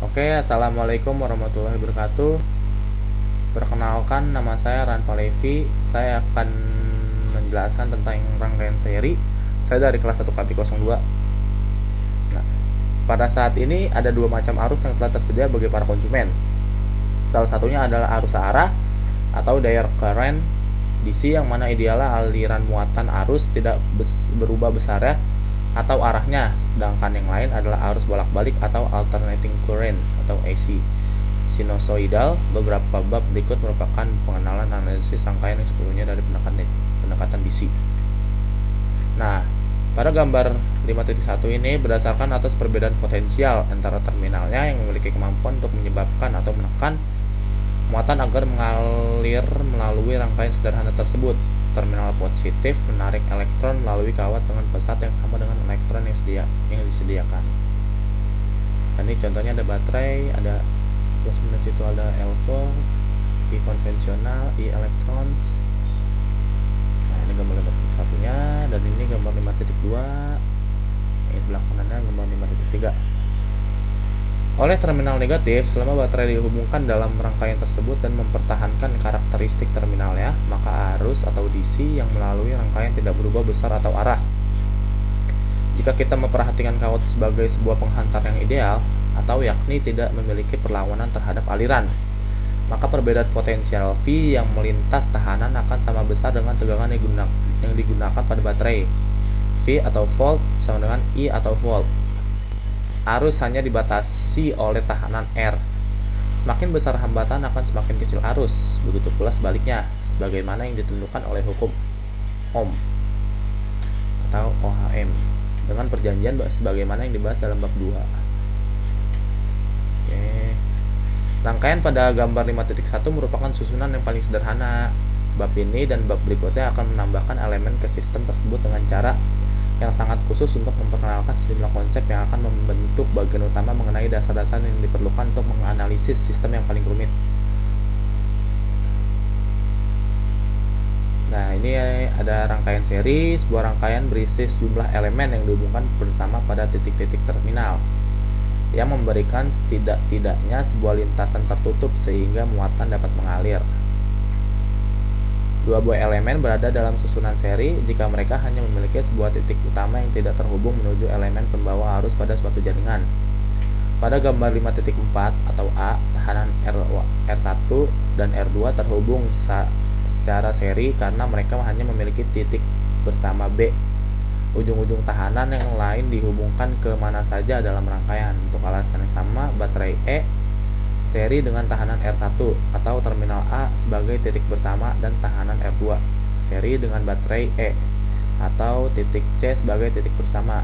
Oke, assalamualaikum warahmatullahi wabarakatuh. Perkenalkan, nama saya Ranfa Levi. Saya akan menjelaskan tentang rangkaian seri. Saya dari kelas 1 KP 02. Nah, pada saat ini ada dua macam arus yang telah tersedia bagi para konsumen. Salah satunya adalah arus searah atau direct current DC, yang mana idealnya aliran muatan arus tidak berubah besarnya atau arahnya, sedangkan yang lain adalah arus bolak-balik atau alternating current atau AC. Sinusoidal. Beberapa bab berikut merupakan pengenalan analisis rangkaian yang sebelumnya dari pendekatan DC. Nah, pada gambar 5.1 ini berdasarkan atas perbedaan potensial antara terminalnya yang memiliki kemampuan untuk menyebabkan atau menekan muatan agar mengalir melalui rangkaian sederhana tersebut. Terminal positif menarik elektron melalui kawat dengan pesat yang sama dengan elektron yang disediakan. Dan ini contohnya ada baterai, ada plus minus itu ada L4, I konvensional, I elektron. Nah, ini gambar 5.1-nya, dan ini gambar 5.2. Ini sebelah kanannya gambar 5.3. Oleh terminal negatif, selama baterai dihubungkan dalam rangkaian tersebut dan mempertahankan karakteristik terminalnya, maka arus atau DC yang melalui rangkaian tidak berubah besar atau arah. Jika kita memperhatikan kawat sebagai sebuah penghantar yang ideal, atau yakni tidak memiliki perlawanan terhadap aliran, maka perbedaan potensial V yang melintas tahanan akan sama besar dengan tegangan yang digunakan pada baterai. V atau volt sama dengan I atau volt. Arus hanya dibatasi oleh tahanan R. Semakin besar hambatan akan semakin kecil arus. Begitu pula sebaliknya, sebagaimana yang ditentukan oleh hukum Ohm atau OHM dengan perjanjian sebagaimana yang dibahas dalam bab 2. Oke. Rangkaian pada gambar 5.1 merupakan susunan yang paling sederhana. Bab ini dan bab berikutnya akan menambahkan elemen ke sistem tersebut dengan cara yang sangat khusus untuk memperkenalkan sejumlah konsep yang akan membentuk bagian utama mengenai dasar-dasar yang diperlukan untuk menganalisis sistem yang paling rumit. Nah, ini ada rangkaian seri, sebuah rangkaian berisi sejumlah elemen yang dihubungkan bersama pada titik-titik terminal, yang memberikan setidak-tidaknya sebuah lintasan tertutup sehingga muatan dapat mengalir. Dua buah elemen berada dalam susunan seri jika mereka hanya memiliki sebuah titik utama yang tidak terhubung menuju elemen pembawa arus pada suatu jaringan. Pada gambar 5.4 atau A, tahanan R1 dan R2 terhubung secara seri karena mereka hanya memiliki titik bersama B. Ujung-ujung tahanan yang lain dihubungkan ke mana saja dalam rangkaian. Untuk alasan yang sama, baterai E seri dengan tahanan R1 atau terminal A sebagai titik bersama dan tahanan R2 seri dengan baterai E atau titik C sebagai titik bersama.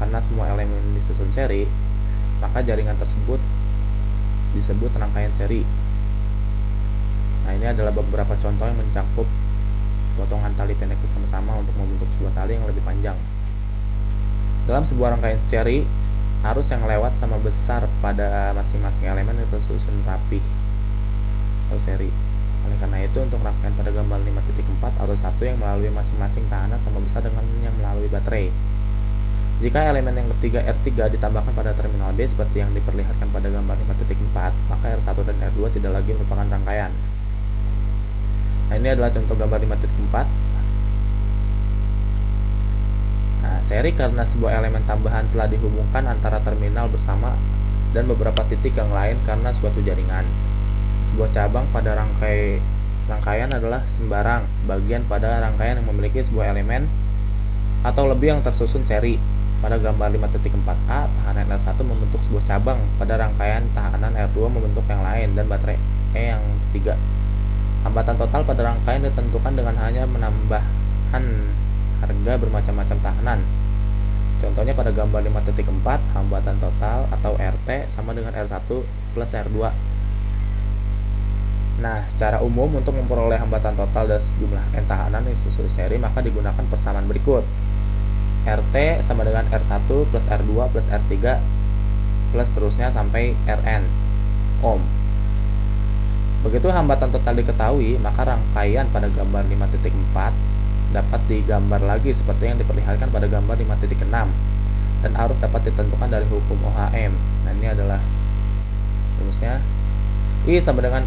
Karena semua elemen disusun seri, maka jaringan tersebut disebut rangkaian seri. Nah, ini adalah beberapa contoh yang mencakup potongan tali pendek bersama-sama untuk membentuk sebuah tali yang lebih panjang. Dalam sebuah rangkaian seri, arus yang lewat sama besar pada masing-masing elemen itu tersusun rapi atau seri. Oleh karena itu, untuk rangkaian pada gambar 5.4, arus 1 yang melalui masing-masing tahanan sama besar dengan yang melalui baterai. Jika elemen yang ketiga R3 ditambahkan pada terminal B seperti yang diperlihatkan pada gambar 5.4, maka R1 dan R2 tidak lagi merupakan rangkaian. Nah, ini adalah contoh gambar 5.4. Nah, seri karena sebuah elemen tambahan telah dihubungkan antara terminal bersama dan beberapa titik yang lain karena suatu jaringan. Sebuah cabang pada rangkaian adalah sembarang bagian pada rangkaian yang memiliki sebuah elemen atau lebih yang tersusun seri. Pada gambar 5.4a, tahanan R1 membentuk sebuah cabang pada rangkaian tahanan R2 membentuk yang lain dan baterai E yang ketiga. Hambatan total pada rangkaian ditentukan dengan hanya menambahkan harga bermacam-macam tahanan. Contohnya pada gambar 5.4, hambatan total atau RT sama dengan R1 plus R2. Nah, secara umum untuk memperoleh hambatan total dan sejumlah N tahanan yang disusun seri, maka digunakan persamaan berikut. RT sama dengan R1 plus R2 plus R3 plus terusnya sampai Rn ohm. Begitu hambatan total diketahui, maka rangkaian pada gambar 5.4 dapat digambar lagi seperti yang diperlihatkan pada gambar 5.6, dan arus dapat ditentukan dari hukum OHM. Nah, ini adalah rumusnya I sama dengan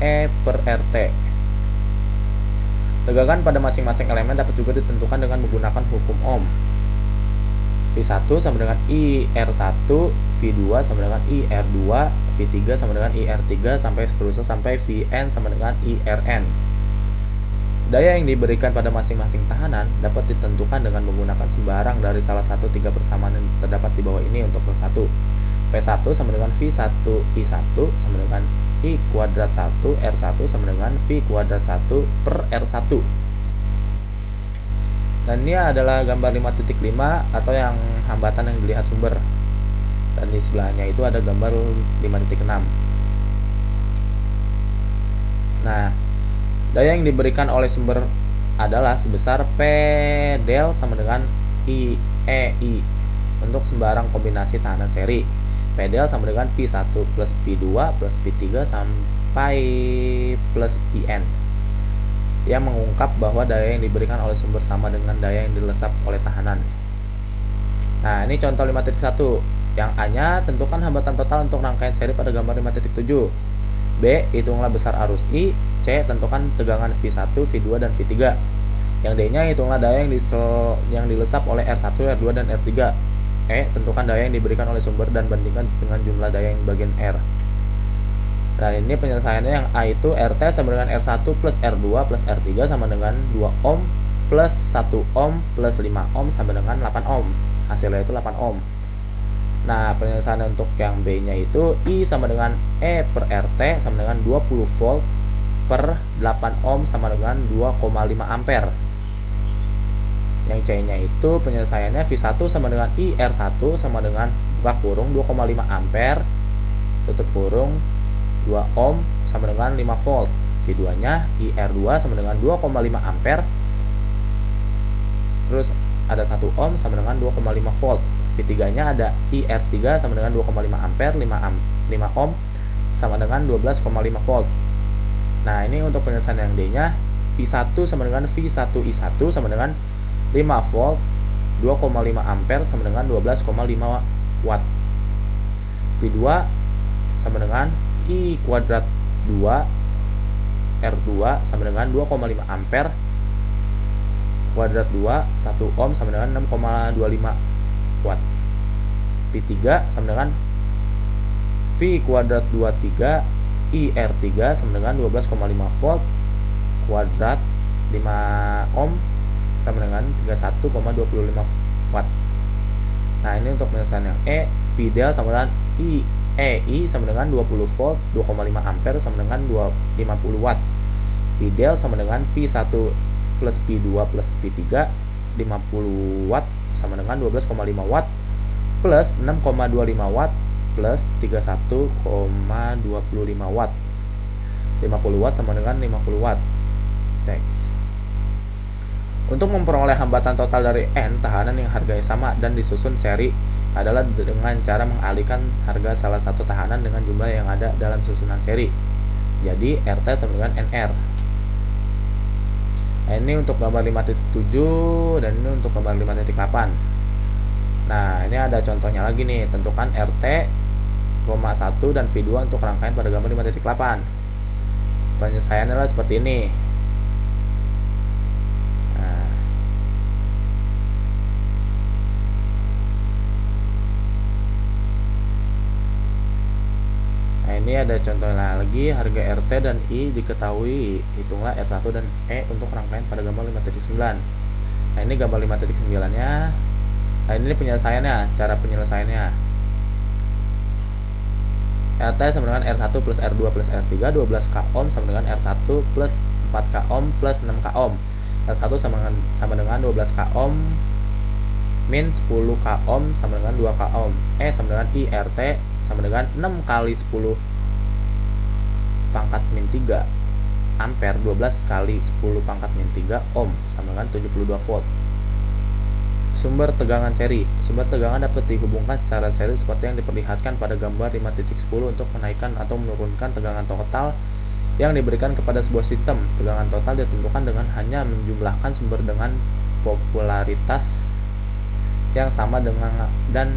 E per RT. Tegangan pada masing-masing elemen dapat juga ditentukan dengan menggunakan hukum Ohm. V1 sama dengan IR1, V2 sama dengan IR2, V3 sama dengan IR3, sampai seterusnya sampai Vn sama dengan IRn. Daya yang diberikan pada masing-masing tahanan dapat ditentukan dengan menggunakan sembarang dari salah satu tiga persamaan yang terdapat di bawah ini untuk V1. P1 sama dengan V1 I1 sama dengan I kuadrat 1 R1 sama dengan V kuadrat 1 per R1. Dan ini adalah gambar 5.5 atau yang hambatan yang dilihat sumber. Dan di sebelahnya itu ada gambar 5.6. Nah, daya yang diberikan oleh sumber adalah sebesar P del sama dengan IEI untuk sembarang kombinasi tahanan seri. P del sama dengan P1 plus P2 plus P3 sampai plus Pn, yang mengungkap bahwa daya yang diberikan oleh sumber sama dengan daya yang dilesap oleh tahanan. Nah, ini contoh 5.1. Yang A-nya, tentukan hambatan total untuk rangkaian seri pada gambar 5.7. B, hitunglah besar arus I. C, tentukan tegangan V1, V2, dan V3. Yang D-nya, hitunglah daya yang dilesap oleh R1, R2, dan R3. E, tentukan daya yang diberikan oleh sumber dan bandingkan dengan jumlah daya yang bagian R. Nah, ini penyelesaiannya yang A itu RT sama dengan R1 plus R2 plus R3 sama dengan 2 ohm plus 1 ohm plus 5 ohm sama dengan 8 ohm. Hasilnya itu 8 ohm. Nah, penyelesaian untuk yang B-nya itu I sama dengan E per RT sama dengan 20 volt per 8 ohm sama dengan 2,5 ampere. Yang C-nya itu penyelesaiannya V1 sama dengan IR1 sama dengan buka kurung 2,5 ampere tutup kurung 2 ohm sama dengan 5 volt. V2-nya IR2 sama dengan 2,5 ampere. Terus ada 1 ohm sama dengan 2,5 volt. V3-nya ada IR3 sama dengan 2,5 ampere, 5 ohm sama dengan 12,5 volt. Nah, ini untuk penyelesaian yang D-nya, V1 sama dengan V1I1 sama dengan 5 volt, 2,5 ampere sama dengan 12,5 watt. V2 sama dengan I kuadrat 2 R2 sama dengan 2,5 ampere kuadrat 2 1 ohm sama dengan 6,25 watt. V3 sama dengan V kuadrat 23 IR3 sama dengan 12,5 volt kuadrat 5 ohm sama dengan 31,25 watt. Nah, ini untuk penyelesaian yang E. V del sama dengan IEI sama dengan 20 volt 2,5 ampere sama dengan 50 watt. V del sama dengan V1 plus P2 plus P3 50 watt sama dengan 12,5 watt plus 6,25 watt plus 31,25 watt. 50 watt sama dengan 50 watt. Teks. Untuk memperoleh hambatan total dari N tahanan yang harganya sama dan disusun seri adalah dengan cara mengalihkan harga salah satu tahanan dengan jumlah yang ada dalam susunan seri. Jadi RT sama dengan NR. Ini untuk gambar 5.7 dan ini untuk gambar 5.8. Nah, ini ada contohnya lagi nih. Tentukan RT, 1 dan V2 untuk rangkaian pada gambar 5.8. Penyelesaiannya adalah seperti ini. Nah, ini ada contohnya lagi. Harga RT dan I diketahui, hitunglah R1 dan E untuk rangkaian pada gambar 5.9. Nah, ini gambar 5.9 nya. Nah, ini penyelesaiannya, cara penyelesaiannya. RT sama dengan R1 plus R2 plus R3 12K ohm sama dengan R1 plus 4K ohm plus 6K ohm. R1 sama dengan 12K ohm min 10K ohm sama dengan 2K ohm. E sama dengan IRT sama dengan 6 kali 10 pangkat min 3 ampere 12 kali 10 pangkat min 3 ohm sama dengan 72 volt. Sumber tegangan seri. Sumber tegangan dapat dihubungkan secara seri seperti yang diperlihatkan pada gambar 5.10 untuk menaikkan atau menurunkan tegangan total yang diberikan kepada sebuah sistem. Tegangan total ditentukan dengan hanya menjumlahkan sumber dengan popularitas yang sama dengan dan